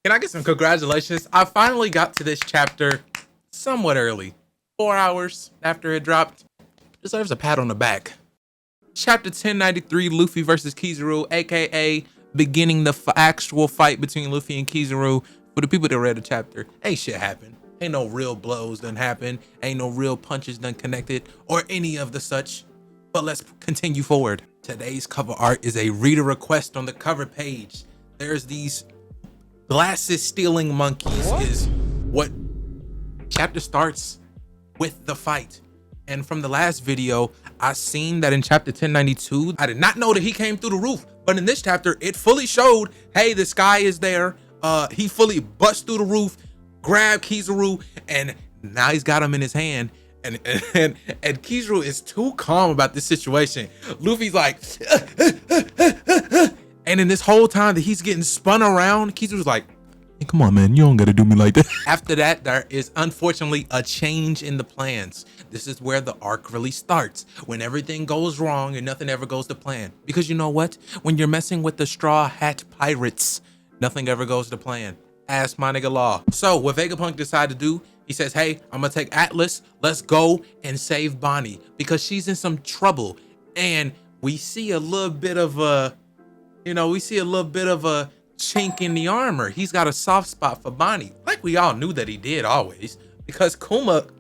Can I get some congratulations? I finally got to this chapter somewhat early. 4 hours after it dropped. Deserves a pat on the back. Chapter 1093, Luffy versus Kizaru, aka beginning the actual fight between Luffy and Kizaru. For the people that read the chapter, ain't shit happened. Ain't no real blows done happen. Ain't no real punches done connected or any of the such. But let's continue forward. Today's cover art is a reader request on the cover page. There's these glasses stealing monkeys is what chapter starts with the fight. And from the last video, I seen that in chapter 1092, I did not know that he came through the roof, but in this chapter, it fully showed, hey, this guy is there. He fully bust through the roof, grabbed Kizaru, and now he's got him in his hand. And Kizaru is too calm about this situation. Luffy's like, and in this whole time that he's getting spun around, Kizaru's like, hey, come on, man, you don't gotta do me like that. After that, there is unfortunately a change in the plans. This is where the arc really starts, when everything goes wrong and nothing ever goes to plan. Because you know what? When you're messing with the Straw Hat Pirates, nothing ever goes to plan. Ask my nigga Law. So what Vegapunk decided to do, he says, hey, I'm gonna take Atlas, let's go and save Bonnie because she's in some trouble. And we see a little bit of a, chink in the armor. He's got a soft spot for Bonnie. Like we all knew that he did always, because Kuma's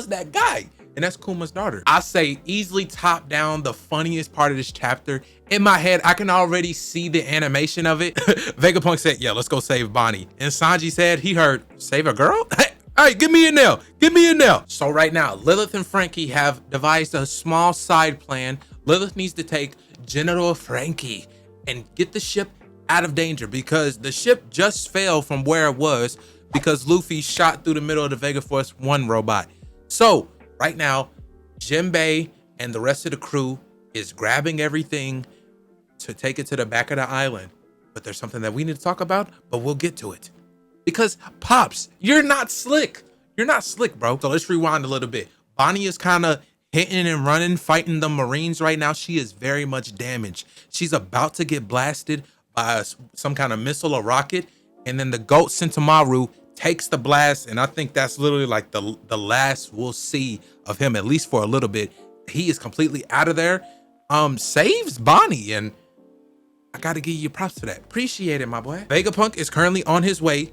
that guy. And that's Kuma's daughter. I say easily top down the funniest part of this chapter. In my head, I can already see the animation of it. Vegapunk said, yeah, let's go save Bonnie. And Sanji said he heard, save a girl? Hey, get me in there. Get me in there. So right now, Lilith and Frankie have devised a small side plan. Lilith needs to take General Frankie and get the ship out of danger because the ship just fell from where it was because Luffy shot through the middle of the Vega Force 1 robot. So right now, Jinbei and the rest of the crew is grabbing everything to take it to the back of the island. But there's something that we need to talk about, but we'll get to it. Because Pops, you're not slick. You're not slick, bro. So let's rewind a little bit. Bonnie is kind of hitting and running, fighting the Marines right now. She is very much damaged. She's about to get blasted by some kind of missile or rocket. And then the GOAT Sentomaru takes the blast. And I think that's literally like the last we'll see of him, at least for a little bit. He is completely out of there. Saves Bonnie. And I got to give you props for that. Appreciate it, my boy. Vegapunk is currently on his way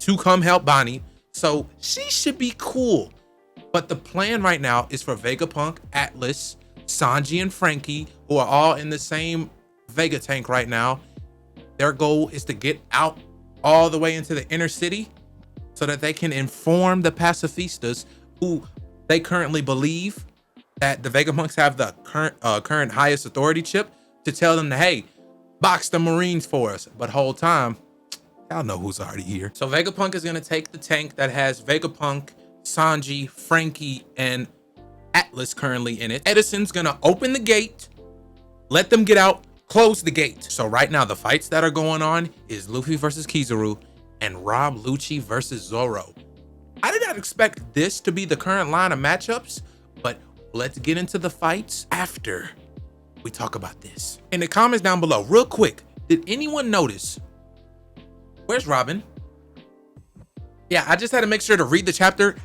to come help Bonnie. So she should be cool. But the plan right now is for Vegapunk, Atlas, Sanji, and Frankie, who are all in the same Vega tank right now. Their goal is to get out all the way into the inner city so that they can inform the pacifistas who they currently believe that the Vegapunks have the current highest authority chip to tell them to, hey, box the Marines for us. But whole time, y'all know who's already here. So Vegapunk is going to take the tank that has Vegapunk, Sanji, Frankie, and Atlas currently in it. Edison's going to open the gate, let them get out, close the gate. So right now, the fights that are going on is Luffy versus Kizaru and Rob Lucci versus Zoro. I did not expect this to be the current line of matchups, but let's get into the fights after we talk about this. In the comments down below, real quick, did anyone notice? Where's Robin? Yeah, I just had to make sure to read the chapter.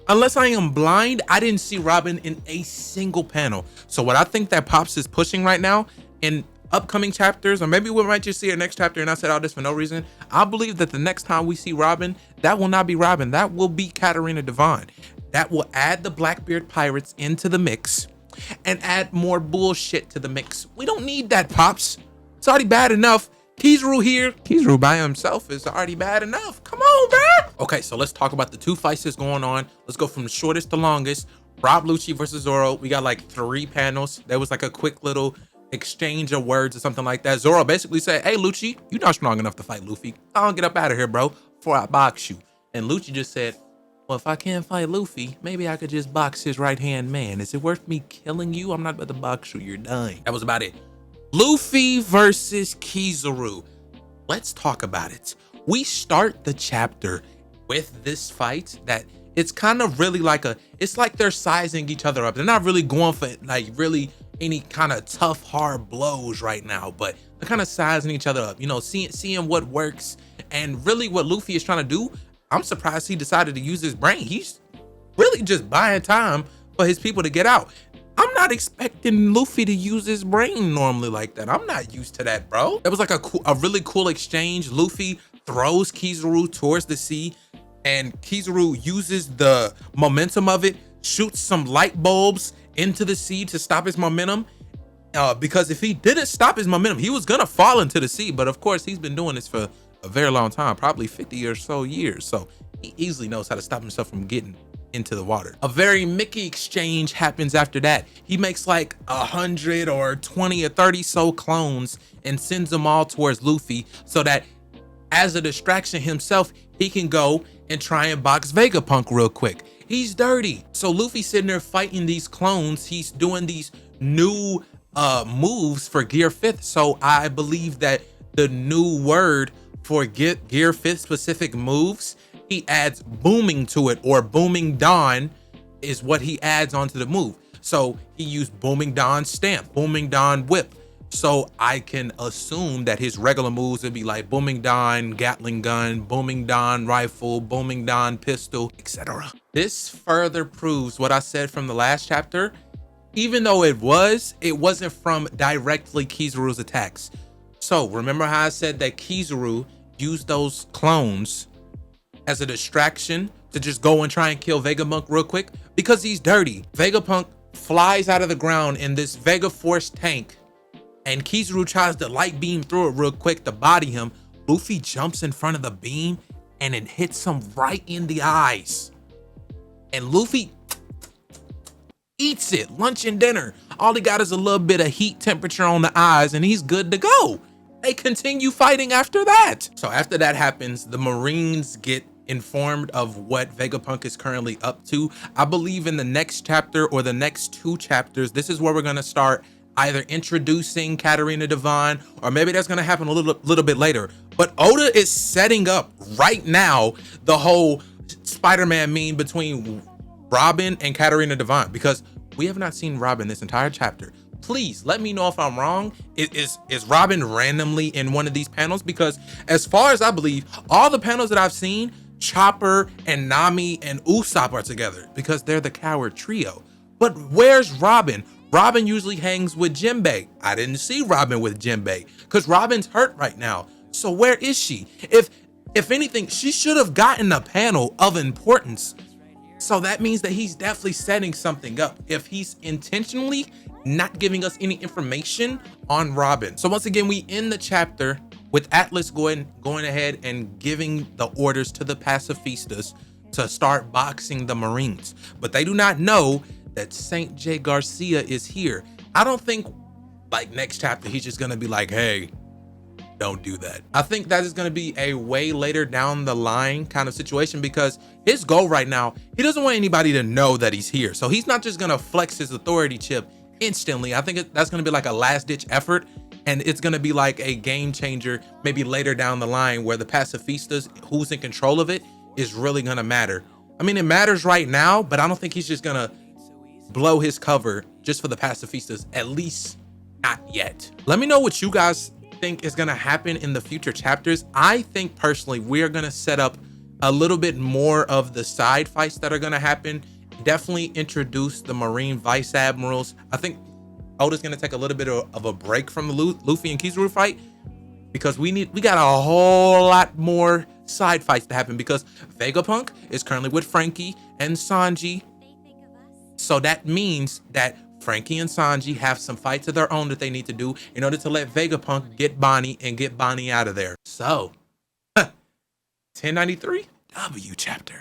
Unless I am blind, I didn't see Robin in a single panel. So what I think that Pops is pushing right now in upcoming chapters, or maybe we might just see her next chapter and I said all this for no reason. I believe that the next time we see Robin, that will not be Robin. That will be Katarina Devon. That will add the Blackbeard Pirates into the mix and add more bullshit to the mix. We don't need that, Pops. It's already bad enough. Kizaru here. Kizaru by himself is already bad enough. Come on, bro. Okay, so let's talk about the two fights that's going on. Let's go from the shortest to longest. Rob Lucci versus Zoro. We got like 3 panels. There was like a quick little exchange of words or something like that. Zoro basically said, hey, Lucci, you're not strong enough to fight Luffy. I'll get up out of here, bro, before I box you. And Lucci just said, well, if I can't fight Luffy, maybe I could just box his right-hand man. Is it worth me killing you? I'm not about to box you. You're dying. That was about it. Luffy versus Kizaru. Let's talk about it. We start the chapter with this fight that it's kind of really like it's like they're sizing each other up. They're not really going for like really any kind of tough, hard blows right now, but they're kind of sizing each other up, you know, seeing what works And really what Luffy is trying to do, I'm surprised he decided to use his brain. He's really just buying time for his people to get out. I'm not expecting Luffy to use his brain normally like that. I'm not used to that, bro. It was like a really cool exchange. Luffy throws Kizaru towards the sea, and Kizaru uses the momentum of it, shoots some light bulbs into the sea to stop his momentum. Because if he didn't stop his momentum, he was gonna fall into the sea. But of course, he's been doing this for a very long time, probably 50 or so years. So he easily knows how to stop himself from getting into the water. A very Mickey exchange happens after that. He makes like 100 or 20 or 30 so clones and sends them all towards Luffy so that as a distraction himself, he can go and try and box Vegapunk real quick. He's dirty. So Luffy's sitting there fighting these clones. He's doing these new moves for Gear 5th. So I believe that the new word for Gear 5th specific moves, he adds booming to it, or booming dawn is what he adds onto the move. So he used booming dawn stamp, booming dawn whip. So I can assume that his regular moves would be like booming dawn Gatling gun, booming dawn rifle, booming dawn pistol, etc. This further proves what I said from the last chapter. Even though it wasn't from directly Kizaru's attacks. So remember how I said that Kizaru used those clones as a distraction to just go and try and kill Vegapunk real quick? Because he's dirty. Vegapunk flies out of the ground in this Vega Force tank, and Kizaru tries to light beam through it real quick to body him. Luffy jumps in front of the beam and it hits him right in the eyes. And Luffy eats it, lunch and dinner. All he got is a little bit of heat temperature on the eyes and he's good to go. They continue fighting after that. So after that happens, the Marines get informed of what Vegapunk is currently up to. I believe in the next chapter or the next 2 chapters, this is where we're gonna start either introducing Katarina Devine, or maybe that's gonna happen a little bit later. But Oda is setting up right now the whole Spider-Man meme between Robin and Katarina Devine, because we have not seen Robin this entire chapter. Please let me know if I'm wrong. Is Robin randomly in one of these panels? Because as far as I believe, all the panels that I've seen, Chopper and Nami and Usopp are together because they're the coward trio. But where's Robin? Robin usually hangs with Jinbei. I didn't see Robin with Jinbei because Robin's hurt right now. So where is she? If anything, she should have gotten a panel of importance. So that means that he's definitely setting something up if he's intentionally not giving us any information on Robin. So once again, we end the chapter with Atlas going ahead and giving the orders to the pacifistas to start boxing the Marines. But they do not know that Saint J. Garcia is here. I don't think like next chapter, he's just gonna be like, hey, don't do that. I think that is going to be a way later down the line kind of situation, because his goal right now, he doesn't want anybody to know that he's here. So he's not just going to flex his authority chip instantly. I think that's going to be like a last ditch effort, and it's going to be like a game changer maybe later down the line where the pacifistas, who's in control of it, is really going to matter. I mean, it matters right now, but I don't think he's just going to blow his cover just for the pacifistas, at least not yet. Let me know what you guys think is going to happen in the future chapters. I think personally we are going to set up a little bit more of the side fights that are going to happen. Definitely introduce the Marine Vice Admirals. I think Oda's going to take a little bit of a break from the Luffy and Kizaru fight, because we got a whole lot more side fights to happen, because Vegapunk is currently with Frankie and Sanji. So that means that Frankie and Sanji have some fights of their own that they need to do in order to let Vegapunk get Bonnie and get Bonnie out of there. So, 1093 W chapter.